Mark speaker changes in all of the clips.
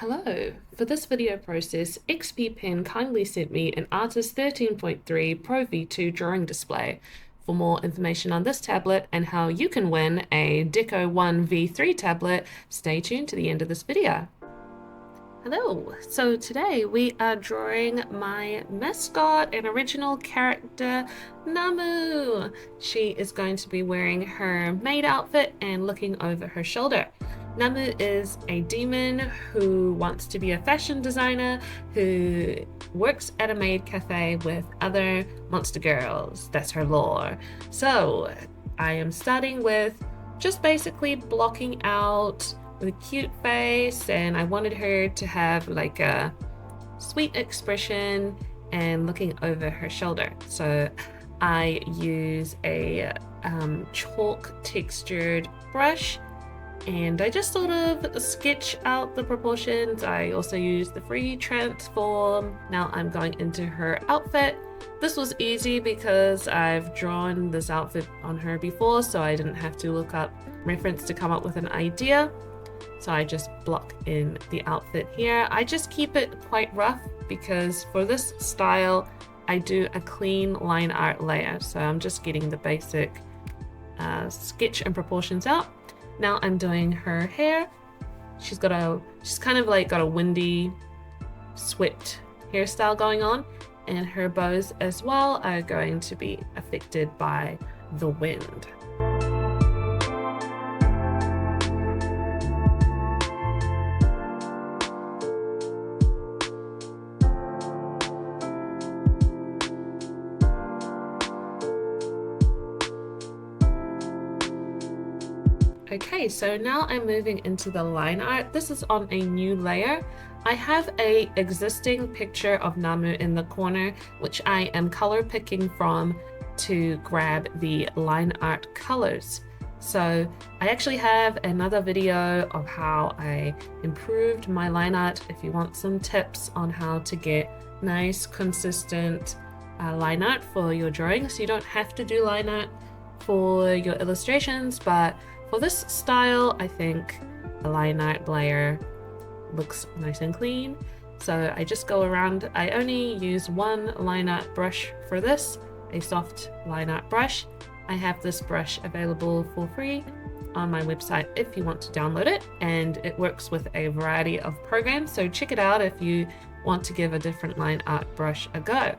Speaker 1: Hello! For this video process, XP-Pen kindly sent me an Artist 13.3 Pro V2 drawing display. For more information on this tablet and how you can win a Deco 1 V3 tablet, stay tuned to the end of this video. Hello! So today we are drawing my mascot and original character, Namu. She is going to be wearing her maid outfit and looking over her shoulder. Namu is a demon who wants to be a fashion designer who works at a maid cafe with other monster girls. That's her lore. So I am starting with just basically blocking out with a cute face, and I wanted her to have like a sweet expression and looking over her shoulder. So I use a chalk textured brush and I just sort of sketch out the proportions. I also use the free transform. Now I'm going into her outfit. This was easy because I've drawn this outfit on her before, so I didn't have to look up reference to come up with an idea. So I just block in the outfit here. I just keep it quite rough because for this style, I do a clean line art layer. So I'm just getting the basic sketch and proportions out. Now I'm doing her hair. She's kind of like got a windy, swept hairstyle going on, and her bows as well are going to be affected by the wind. Okay, so now I'm moving into the line art. This is on a new layer. I have a existing picture of Namu in the corner, which I am color picking from to grab the line art colors. So I actually have another video of how I improved my line art if you want some tips on how to get nice, consistent line art for your drawings. You don't have to do line art for your illustrations, but for this style, I think a line art layer looks nice and clean. So I just go around. I only use one line art brush for this, a soft line art brush. I have this brush available for free on my website if you want to download it, and it works with a variety of programs. So check it out if you want to give a different line art brush a go.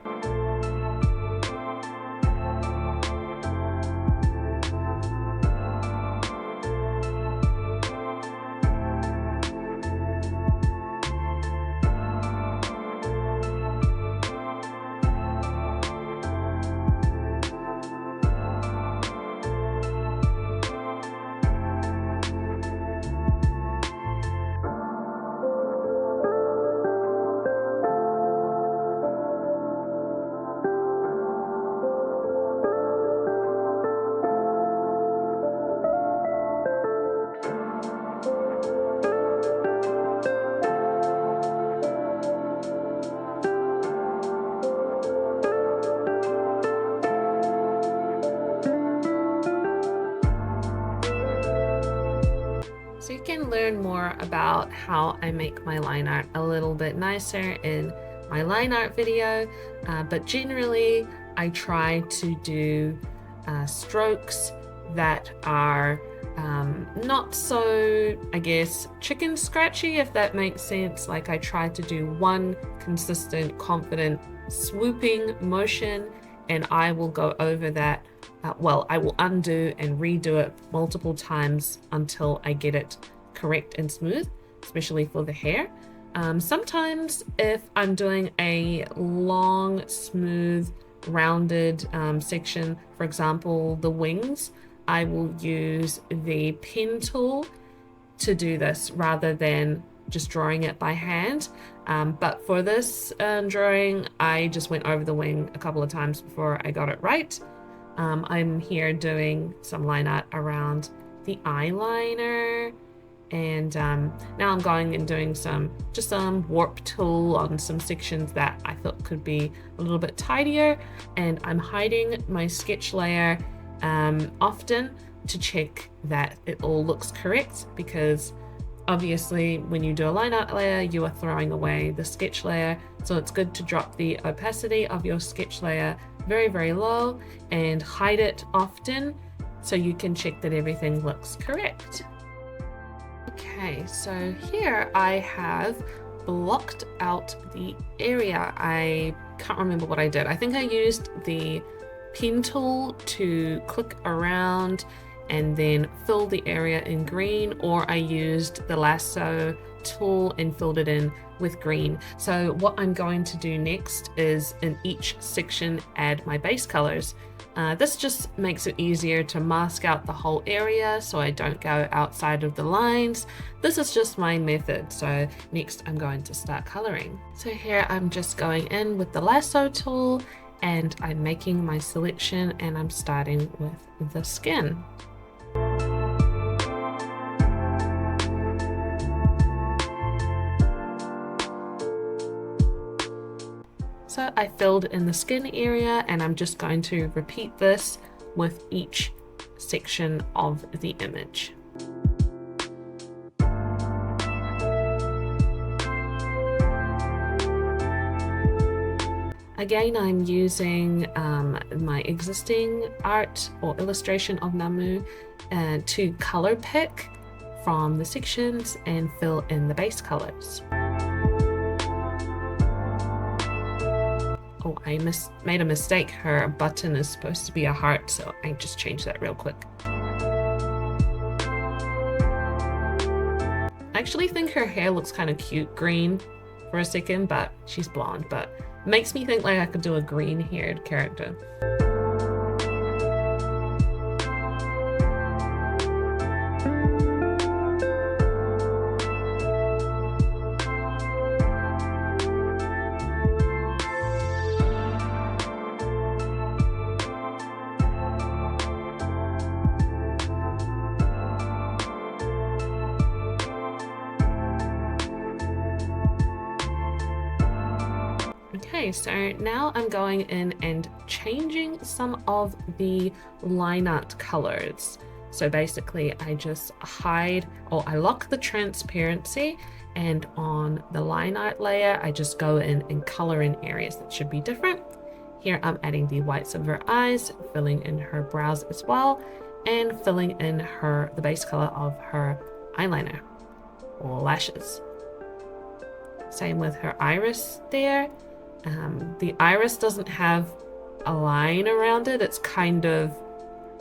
Speaker 1: So you can learn more about how I make my line art a little bit nicer in my line art video, but generally I try to do strokes that are not so, I guess, chicken scratchy, if that makes sense. Like I try to do one consistent, confident, swooping motion, and I will go over that. I will undo and redo it multiple times until I get it correct and smooth, especially for the hair. Sometimes if I'm doing a long, smooth, rounded section, for example, the wings, I will use the pen tool to do this rather than just drawing it by hand. But for this drawing, I just went over the wing a couple of times before I got it right. I'm here doing some line art around the eyeliner, and now I'm going and doing some warp tool on some sections that I thought could be a little bit tidier, and I'm hiding my sketch layer often to check that it all looks correct, because Obviously, when you do a line art layer, you are throwing away the sketch layer, so it's good to drop the opacity of your sketch layer very, very low and hide it often so you can check that everything looks correct. Okay, so here I have blocked out the area. I can't remember what I did. I think I used the pen tool to click around and then fill the area in green, or I used the lasso tool and filled it in with green. So what I'm going to do next is in each section add my base colors. This just makes it easier to mask out the whole area so I don't go outside of the lines. This is just my method. So next I'm going to start coloring. So here I'm just going in with the lasso tool and I'm making my selection, and I'm starting with the skin. So I filled in the skin area, and I'm just going to repeat this with each section of the image. Again, I'm using my existing art or illustration of Namu to color pick from the sections and fill in the base colors. Oh, I made a mistake. Her button is supposed to be a heart, so I just changed that real quick. I actually think her hair looks kind of cute green for a second, but she's blonde, but makes me think like I could do a green-haired character. Okay, so now I'm going in and changing some of the line art colors. So basically I just hide, or I lock the transparency, and on the line art layer I just go in and color in areas that should be different. Here I'm adding the whites of her eyes, filling in her brows as well, and filling in the base color of her eyeliner or lashes. Same with her iris there. The iris doesn't have a line around it, it's kind of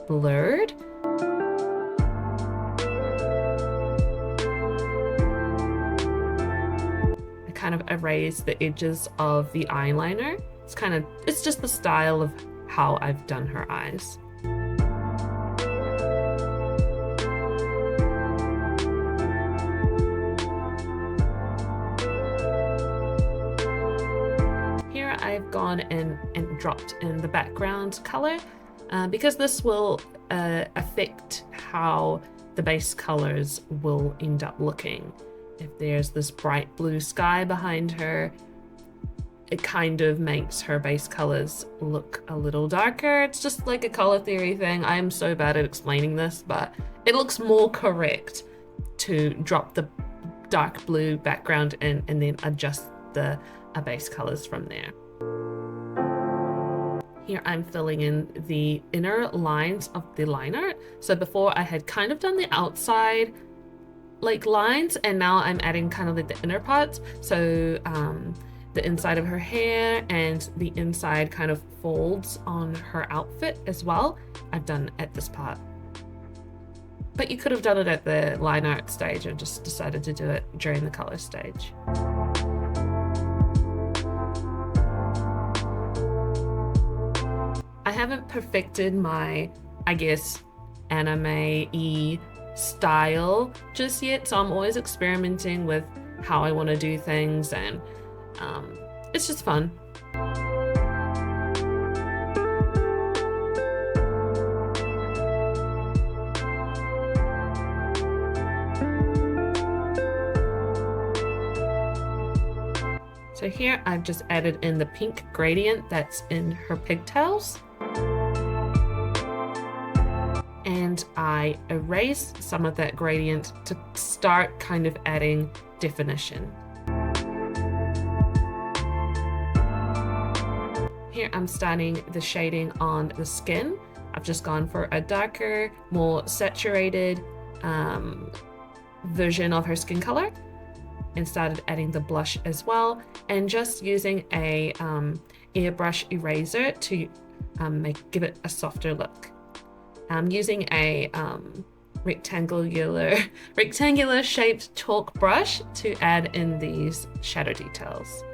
Speaker 1: blurred. I kind of erase the edges of the eyeliner. It's just the style of how I've done her eyes. I've gone in and dropped in the background color because this will affect how the base colors will end up looking. If there's this bright blue sky behind her, it kind of makes her base colors look a little darker. It's just like a color theory thing. I am so bad at explaining this, but it looks more correct to drop the dark blue background in and then adjust the base colors from there. Here I'm filling in the inner lines of the line art. So before I had kind of done the outside like lines, and now I'm adding kind of like the inner parts. So the inside of her hair and the inside kind of folds on her outfit as well, I've done at this part. But you could have done it at the line art stage. I just decided to do it during the color stage. I haven't perfected my, I guess, anime-y style just yet, so I'm always experimenting with how I want to do things, and it's just fun. So here I've just added in the pink gradient that's in her pigtails. And I erase some of that gradient to start kind of adding definition. Here I'm starting the shading on the skin. I've just gone for a darker, more saturated version of her skin color and started adding the blush as well, and just using a airbrush eraser to give it a softer look. I'm using a rectangular shaped chalk brush to add in these shadow details.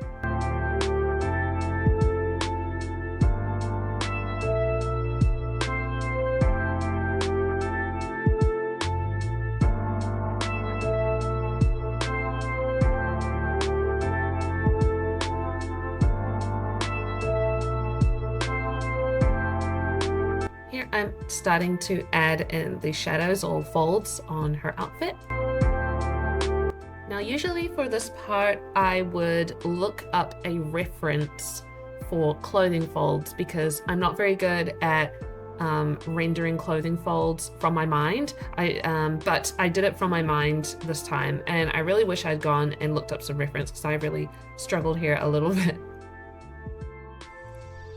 Speaker 1: Here I'm starting to add in the shadows or folds on her outfit. Now usually for this part I would look up a reference for clothing folds because I'm not very good at rendering clothing folds from my mind. But I did it from my mind this time, and I really wish I'd gone and looked up some reference because I really struggled here a little bit.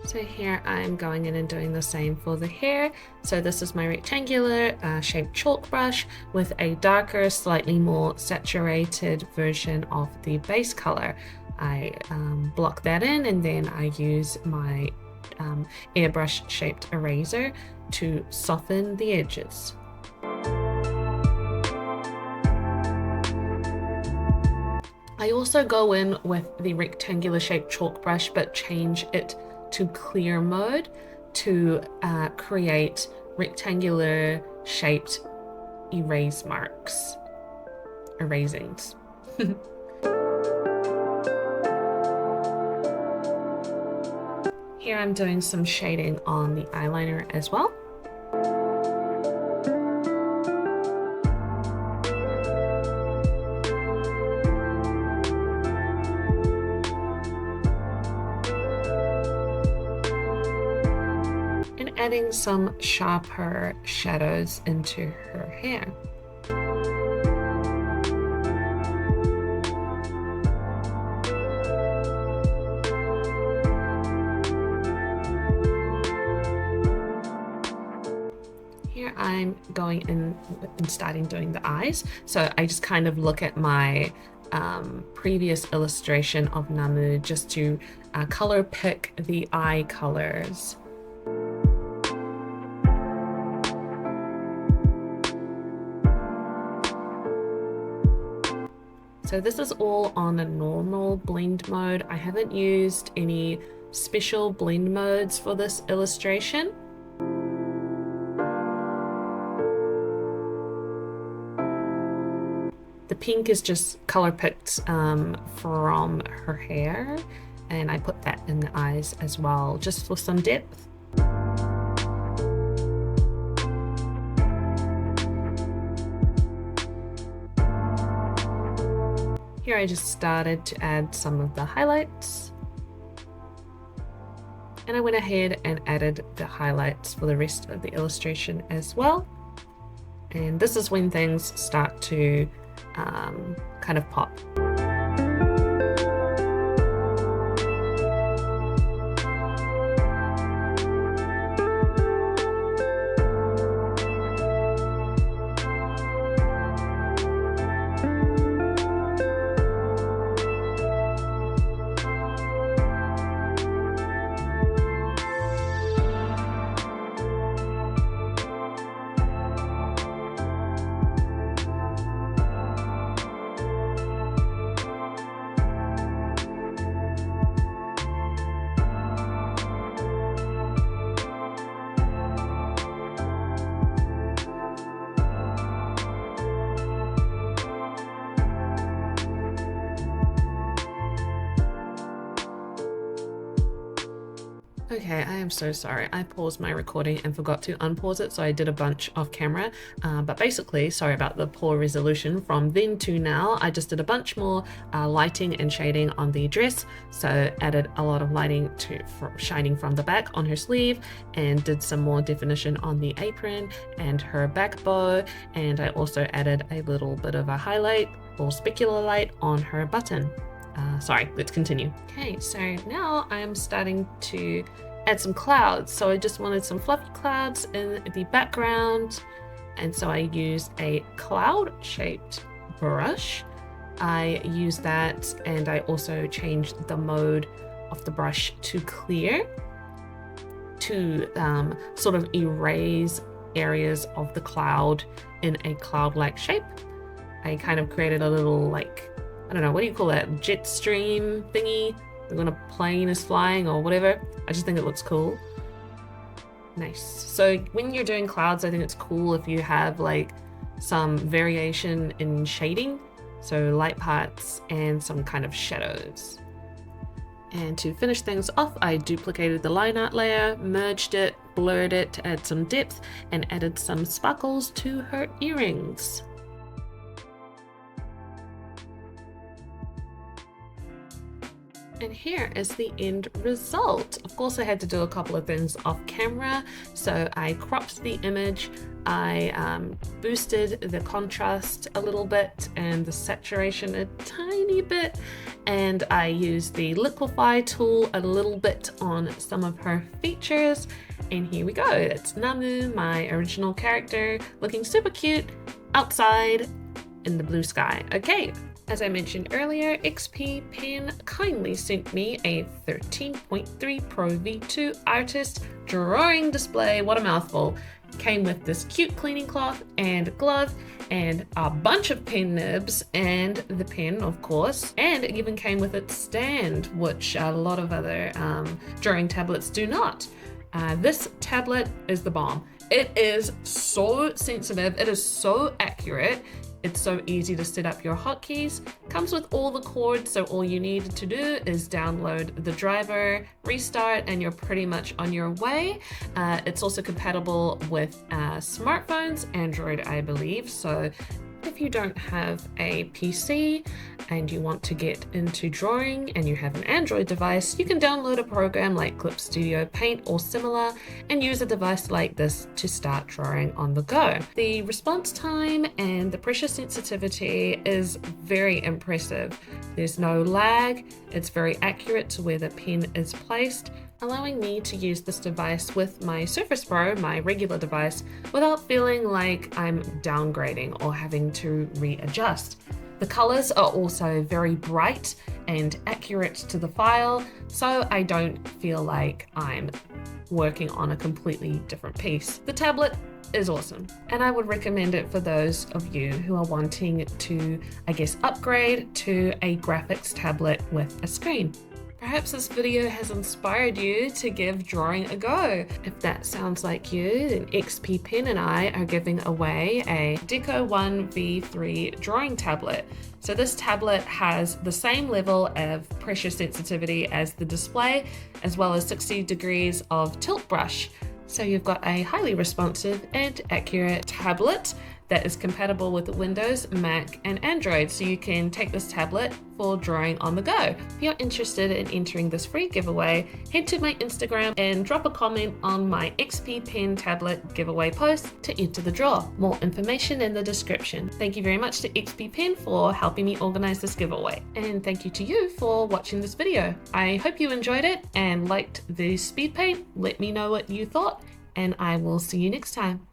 Speaker 1: So here I'm going in and doing the same for the hair. So this is my rectangular shaped chalk brush with a darker, slightly more saturated version of the base color. I block that in, and then I use my airbrush shaped eraser to soften the edges. I also go in with the rectangular shaped chalk brush but change it to clear mode to create rectangular shaped erasings. Here I'm doing some shading on the eyeliner as well. Adding some sharper shadows into her hair. Here I'm going in and starting doing the eyes. So I just kind of look at my previous illustration of Namu just to color pick the eye colors. So this is all on a normal blend mode. I haven't used any special blend modes for this illustration. The pink is just color picked from her hair, and I put that in the eyes as well, just for some depth. Here I just started to add some of the highlights, and I went ahead and added the highlights for the rest of the illustration as well. And this is when things start to kind of pop. Okay, I am so sorry. I paused my recording and forgot to unpause it, so I did a bunch off camera. But basically, sorry about the poor resolution. From then to now, I just did a bunch more lighting and shading on the dress. So added a lot of lighting shining from the back on her sleeve, and did some more definition on the apron and her back bow. And I also added a little bit of a highlight or specular light on her button. Sorry, let's continue. Okay, so now I'm starting to add some clouds. So I just wanted some fluffy clouds in the background. And so I used a cloud-shaped brush. I used that, and I also changed the mode of the brush to clear to sort of erase areas of the cloud in a cloud-like shape. I kind of created a little, like, I don't know, what do you call that? Jet stream thingy? When a plane is flying or whatever. I just think it looks cool. Nice. So when you're doing clouds, I think it's cool if you have like some variation in shading. So light parts and some kind of shadows. And to finish things off, I duplicated the Lineart layer, merged it, blurred it to add some depth, and added some sparkles to her earrings. And here is the end result. Of course, I had to do a couple of things off camera. So I cropped the image, I boosted the contrast a little bit and the saturation a tiny bit, and I used the liquefy tool a little bit on some of her features. And here we go. It's Namu, my original character, looking super cute outside in the blue sky. Okay. As I mentioned earlier, XP-Pen kindly sent me a 13.3 Pro V2 Artist drawing display. What a mouthful. Came with this cute cleaning cloth and glove and a bunch of pen nibs and the pen, of course. And it even came with its stand, which a lot of other drawing tablets do not. This tablet is the bomb. It is so sensitive. It is so accurate. It's so easy to set up your hotkeys. Comes with all the cords, so all you need to do is download the driver, restart, and you're pretty much on your way. It's also compatible with smartphones, Android, I believe. So if you don't have a PC and you want to get into drawing and you have an Android device, you can download a program like Clip Studio Paint or similar and use a device like this to start drawing on the go. The response time and the pressure sensitivity is very impressive. There's no lag, it's very accurate to where the pen is placed, allowing me to use this device with my Surface Pro, my regular device, without feeling like I'm downgrading or having to readjust. The colors are also very bright and accurate to the file, so I don't feel like I'm working on a completely different piece. The tablet is awesome, and I would recommend it for those of you who are wanting to, I guess, upgrade to a graphics tablet with a screen. Perhaps this video has inspired you to give drawing a go. If that sounds like you, then XP-Pen and I are giving away a Deco 1 V3 drawing tablet. So this tablet has the same level of pressure sensitivity as the display, as well as 60 degrees of tilt brush. So you've got a highly responsive and accurate tablet that is compatible with Windows, Mac, and Android, so you can take this tablet for drawing on the go. If you're interested in entering this free giveaway, head to my Instagram and drop a comment on my XP-Pen tablet giveaway post to enter the draw. More information in the description. Thank you very much to XP-Pen for helping me organize this giveaway. And thank you to you for watching this video. I hope you enjoyed it and liked the speed paint. Let me know what you thought, and I will see you next time.